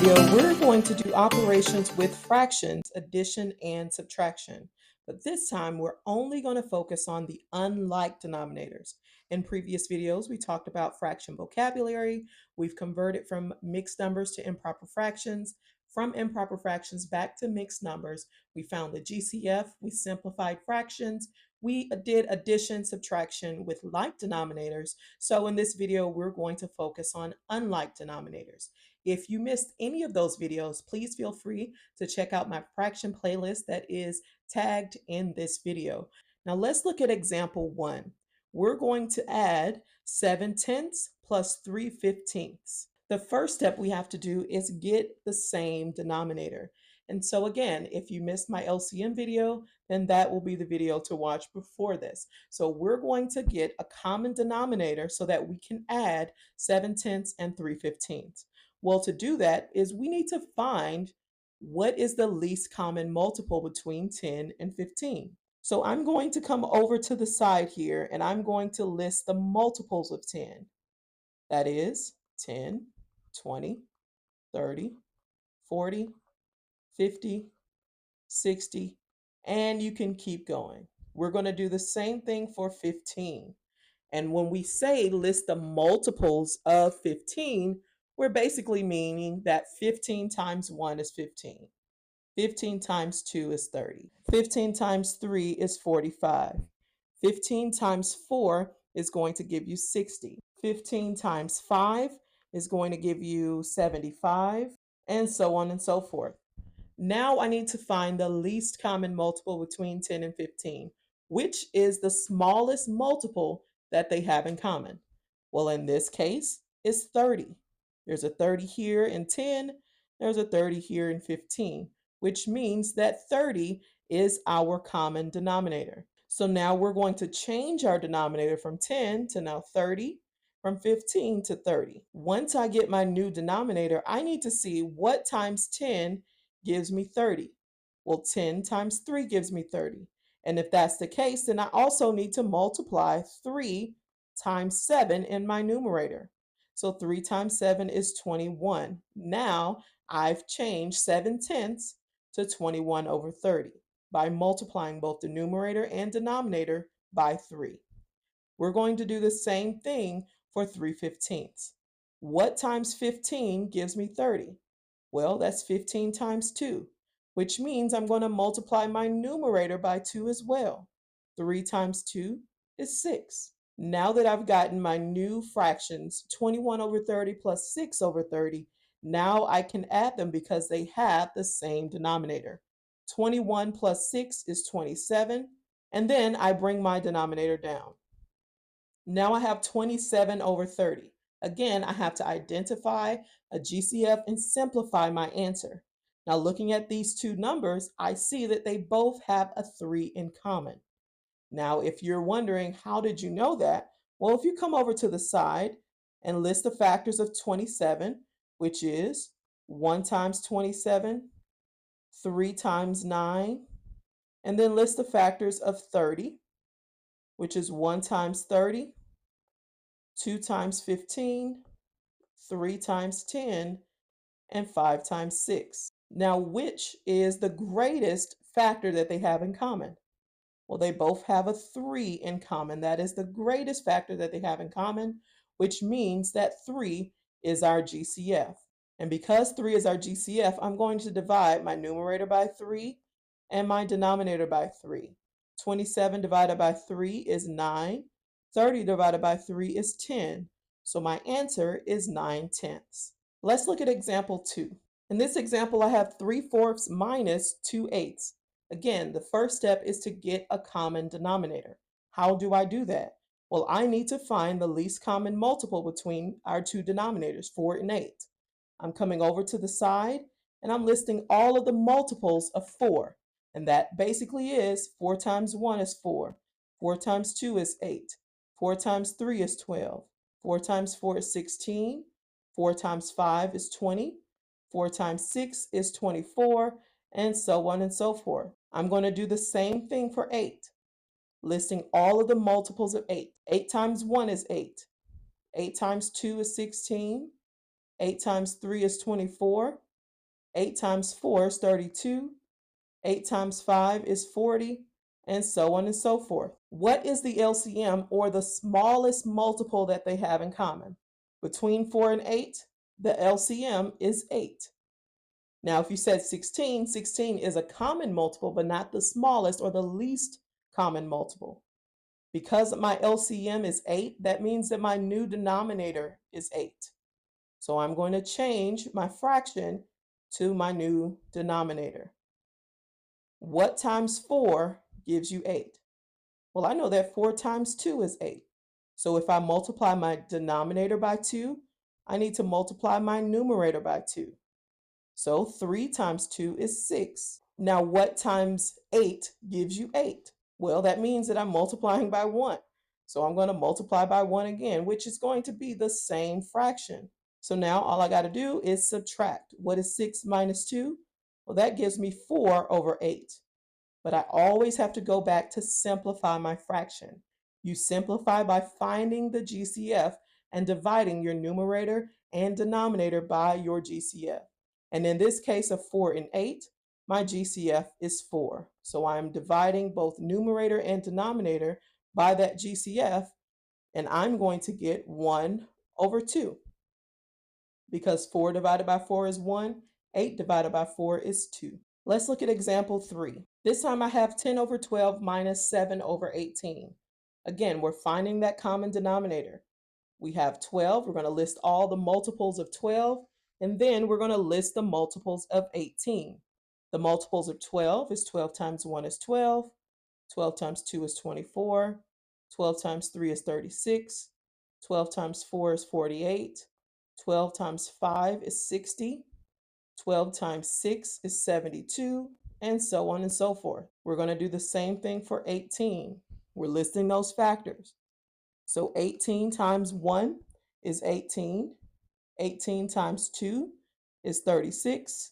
video, we're going to do operations with fractions, addition and subtraction. But this time, we're only going to focus on the unlike denominators. In previous videos, we talked about fraction vocabulary. We've converted from mixed numbers to improper fractions. From improper fractions back to mixed numbers. We found the GCF. We simplified fractions. We did addition, subtraction with like denominators. So in this video, we're going to focus on unlike denominators. If you missed any of those videos, please feel free to check out my fraction playlist that is tagged in this video. Now let's look at example 1. We're going to add 7/10 plus 3/15. The first step we have to do is get the same denominator. And so again, if you missed my LCM video, then that will be the video to watch before this. So we're going to get a common denominator so that we can add 7/10 and 3/15. Well, to do that is we need to find what is the least common multiple between 10 and 15. So I'm going to come over to the side here and I'm going to list the multiples of 10. That is 10, 20, 30, 40, 50, 60, and you can keep going. We're going to do the same thing for 15. And when we say list the multiples of 15, we're basically meaning that 15 times 1 is 15. 15 times 2 is 30. 15 times 3 is 45. 15 times 4 is going to give you 60. 15 times 5 is going to give you 75, and so on and so forth. Now I need to find the least common multiple between 10 and 15, which is the smallest multiple that they have in common. Well, in this case, it's 30. There's a 30 here in 10, there's a 30 here in 15, which means that 30 is our common denominator. So now we're going to change our denominator from 10 to now 30, from 15 to 30. Once I get my new denominator, I need to see what times 10 gives me 30. Well, 10 times 3 gives me 30. And if that's the case, then I also need to multiply 3 times 7 in my numerator. So 3 times 7 is 21. Now I've changed 7/10 to 21 over 30 by multiplying both the numerator and denominator by 3. We're going to do the same thing for 3/15. What times 15 gives me 30? Well, that's 15 times 2, which means I'm going to multiply my numerator by 2 as well. 3 times 2 is 6. Now that I've gotten my new fractions, 21 over 30 plus 6 over 30, now I can add them because they have the same denominator. 21 plus 6 is 27, and then I bring my denominator down. Now I have 27 over 30. Again, I have to identify a GCF and simplify my answer. Now looking at these two numbers, I see that they both have a 3 in common. Now, if you're wondering, how did you know that? Well, if you come over to the side and list the factors of 27, which is 1 times 27, 3 times 9, and then list the factors of 30, which is 1 times 30, 2 times 15, 3 times 10, and 5 times 6. Now, which is the greatest factor that they have in common? Well, they both have a 3 in common. That is the greatest factor that they have in common, which means that 3 is our GCF. And because 3 is our GCF, I'm going to divide my numerator by 3 and my denominator by 3. 27 divided by 3 is 9. 30 divided by 3 is 10. So my answer is 9/10. Let's look at example 2. In this example, I have 3/4 minus 2/8. Again, the first step is to get a common denominator. How do I do that? Well, I need to find the least common multiple between our two denominators, 4 and 8. I'm coming over to the side and I'm listing all of the multiples of 4. And that basically is 4 times 1 is 4. 4 times 2 is 8. 4 times 3 is 12. 4 times 4 is 16. 4 times 5 is 20. 4 times 6 is 24, and so on and so forth. I'm going to do the same thing for 8, listing all of the multiples of 8. 8 times 1 is 8. 8 times 2 is 16. 8 times 3 is 24. 8 times 4 is 32. 8 times 5 is 40, and so on and so forth. What is the LCM, or the smallest multiple that they have in common? Between 4 and 8, the LCM is 8. Now, if you said 16, 16 is a common multiple, but not the smallest or the least common multiple. Because my LCM is 8, that means that my new denominator is 8. So I'm going to change my fraction to my new denominator. What times 4 gives you 8? Well, I know that 4 times 2 is 8. So if I multiply my denominator by 2, I need to multiply my numerator by 2. So 3 times 2 is 6. Now, what times 8 gives you 8? Well, that means that I'm multiplying by 1. So I'm going to multiply by 1 again, which is going to be the same fraction. So now all I got to do is subtract. What is 6 minus 2? Well, that gives me 4 over 8. But I always have to go back to simplify my fraction. You simplify by finding the GCF and dividing your numerator and denominator by your GCF. And in this case of 4 and 8, my GCF is 4. So I'm dividing both numerator and denominator by that GCF, and I'm going to get 1 over 2. Because 4 divided by 4 is 1, 8 divided by 4 is 2. Let's look at example 3. This time I have 10 over 12 minus 7 over 18. Again, we're finding that common denominator. We have 12. We're going to list all the multiples of 12, and then we're going to list the multiples of 18. The multiples of 12 is 12 times 1 is 12. 12 times 2 is 24. 12 times 3 is 36. 12 times 4 is 48. 12 times 5 is 60. 12 times 6 is 72, and so on and so forth. We're going to do the same thing for 18. We're listing those factors. So 18 times 1 is 18. 18 times 2 is 36.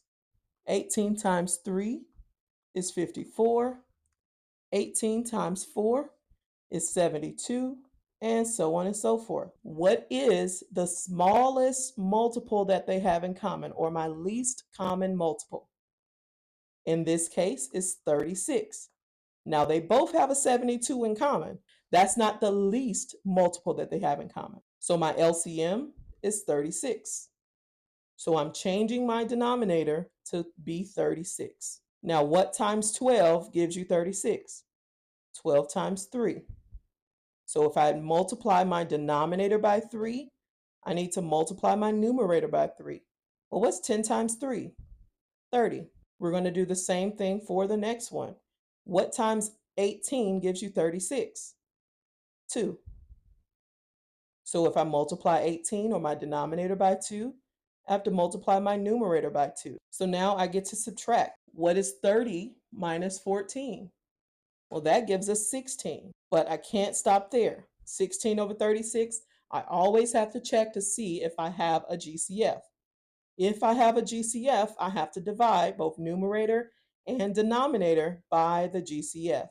18 times 3 is 54. 18 times 4 is 72, and so on and so forth. What is the smallest multiple that they have in common, or my least common multiple? In this case, is 36. Now, they both have a 72 in common. That's not the least multiple that they have in common. So my LCM is 36. So I'm changing my denominator to be 36. Now, what times 12 gives you 36? 12 times 3. So if I multiply my denominator by 3, I need to multiply my numerator by 3. Well, what's 10 times 3? 30. We're going to do the same thing for the next one. What times 18 gives you 36? 2. So if I multiply 18, or my denominator, by 2, I have to multiply my numerator by 2. So now I get to subtract. What is 30 minus 14? Well, that gives us 16. But I can't stop there. 16 over 36, I always have to check to see if I have a GCF. If I have a GCF, I have to divide both numerator and denominator by the GCF.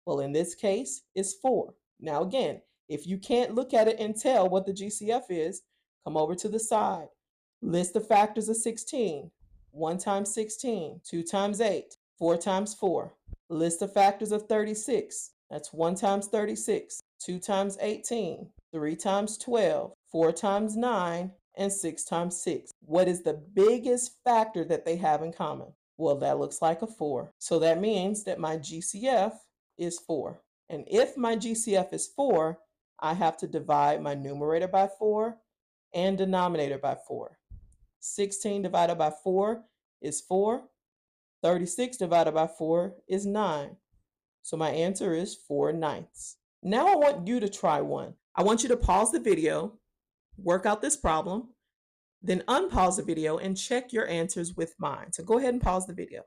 Well, in this case, it's 4. Now again, if you can't look at it and tell what the GCF is, come over to the side. List the factors of 16. 1 times 16, 2 times 8, 4 times 4. List the factors of 36. That's 1 times 36, 2 times 18, 3 times 12, 4 times 9, and 6 times 6. What is the biggest factor that they have in common? Well, that looks like a 4. So that means that my GCF is 4. And if my GCF is 4, I have to divide my numerator by 4 and denominator by 4. 16 divided by 4 is 4. 36 divided by 4 is 9. So my answer is 4/9. Now I want you to try one. I want you to pause the video, work out this problem, then unpause the video and check your answers with mine. So go ahead and pause the video.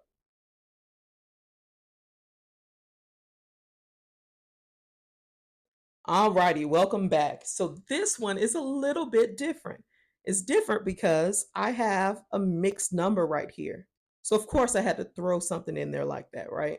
Alrighty, welcome back. So this one is a little bit different. It's different because I have a mixed number right here. So of course I had to throw something in there like that, right?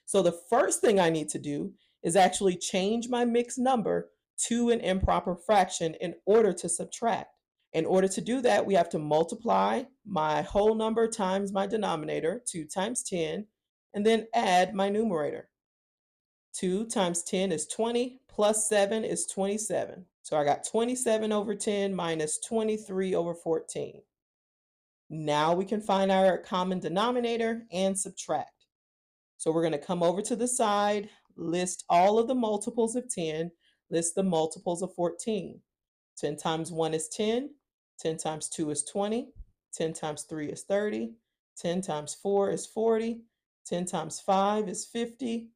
So the first thing I need to do is actually change my mixed number to an improper fraction in order to subtract. In order to do that, we have to multiply my whole number times my denominator, 2 times 10, and then add my numerator. 2 times 10 is 20, plus 7 is 27. So I got 27 over 10 minus 23 over 14. Now we can find our common denominator and subtract. So we're going to come over to the side, list all of the multiples of 10, list the multiples of 14. 10 times 1 is 10, 10 times 2 is 20, 10 times 3 is 30, 10 times 4 is 40, 10 times 5 is 50,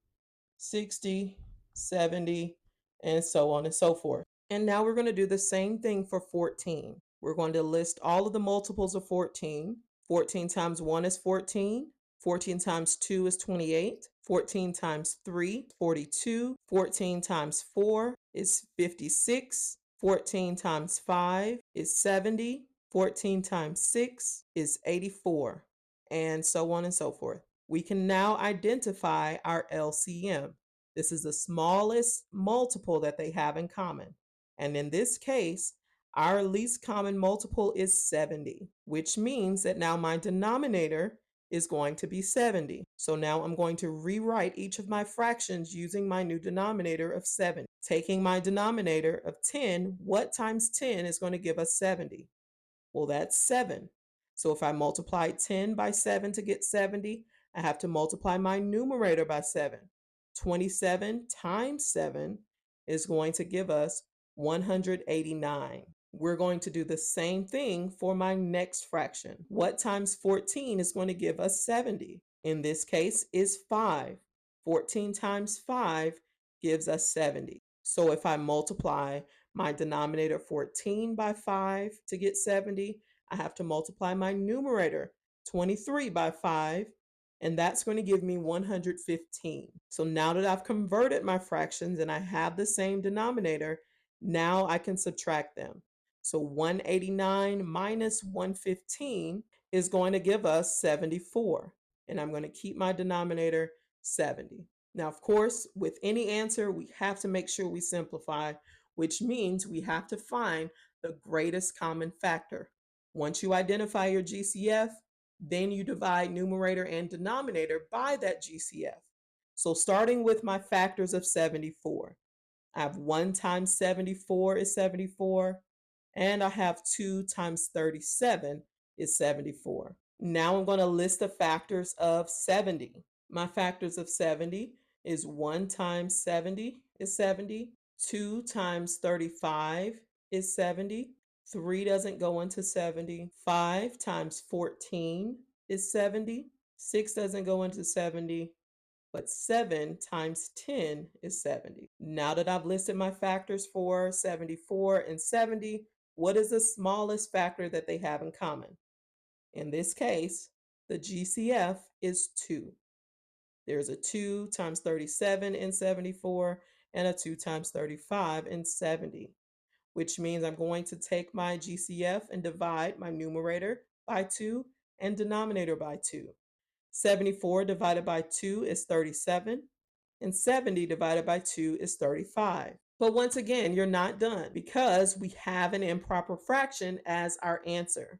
60, 70, and so on and so forth. And now we're going to do the same thing for 14. We're going to list all of the multiples of 14. 14 times 1 is 14. 14 times 2 is 28. 14 times 3, 42. 14 times 4 is 56. 14 times 5 is 70. 14 times 6 is 84, and so on and so forth. We can now identify our LCM. This is the smallest multiple that they have in common. And in this case, our least common multiple is 70, which means that now my denominator is going to be 70. So now I'm going to rewrite each of my fractions using my new denominator of 7. Taking my denominator of 10, what times 10 is going to give us 70? Well, that's 7. So if I multiply 10 by 7 to get 70, I have to multiply my numerator by 7. 27 times 7 is going to give us 189. We're going to do the same thing for my next fraction. What times 14 is going to give us 70? In this case, is 5. 14 times 5 gives us 70. So if I multiply my denominator 14 by 5 to get 70, I have to multiply my numerator 23 by 5, and that's going to give me 115. So now that I've converted my fractions and I have the same denominator, now I can subtract them. So 189 minus 115 is going to give us 74, and I'm going to keep my denominator 70. Now, of course, with any answer, we have to make sure we simplify, which means we have to find the greatest common factor. Once you identify your GCF, then you divide numerator and denominator by that GCF. So starting with my factors of 74, I have 1 times 74 is 74, and I have 2 times 37 is 74. Now I'm going to list the factors of 70. My factors of 70 is 1 times 70 is 70, 2 times 35 is 70, 3 doesn't go into 70, 5 times 14 is 70, 6 doesn't go into 70, but 7 times 10 is 70. Now that I've listed my factors for 74 and 70, what is the smallest factor that they have in common? In this case, the GCF is 2. There's a 2 times 37 in 74 and a 2 times 35 in 70, which means I'm going to take my GCF and divide my numerator by 2 and denominator by 2. 74 divided by 2 is 37, and 70 divided by 2 is 35. But once again, you're not done because we have an improper fraction as our answer.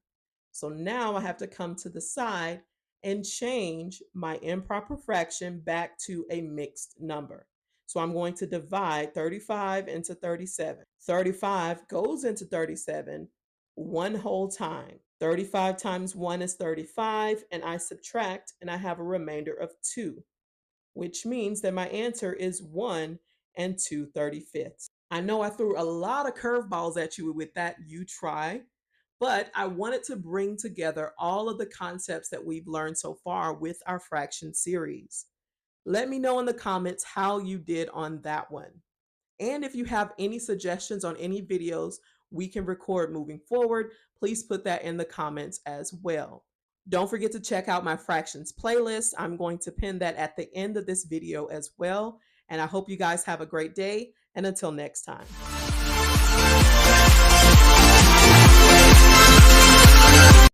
So now I have to come to the side and change my improper fraction back to a mixed number. So I'm going to divide 35 into 37. 35 goes into 37 one whole time. 35 times 1 is 35, and I subtract, and I have a remainder of 2, which means that my answer is 1 and 2/35. I know I threw a lot of curveballs at you with that you try, but I wanted to bring together all of the concepts that we've learned so far with our fraction series. Let me know in the comments how you did on that one. And if you have any suggestions on any videos we can record moving forward, please put that in the comments as well. Don't forget to check out my fractions playlist. I'm going to pin that at the end of this video as well. And I hope you guys have a great day. And until next time.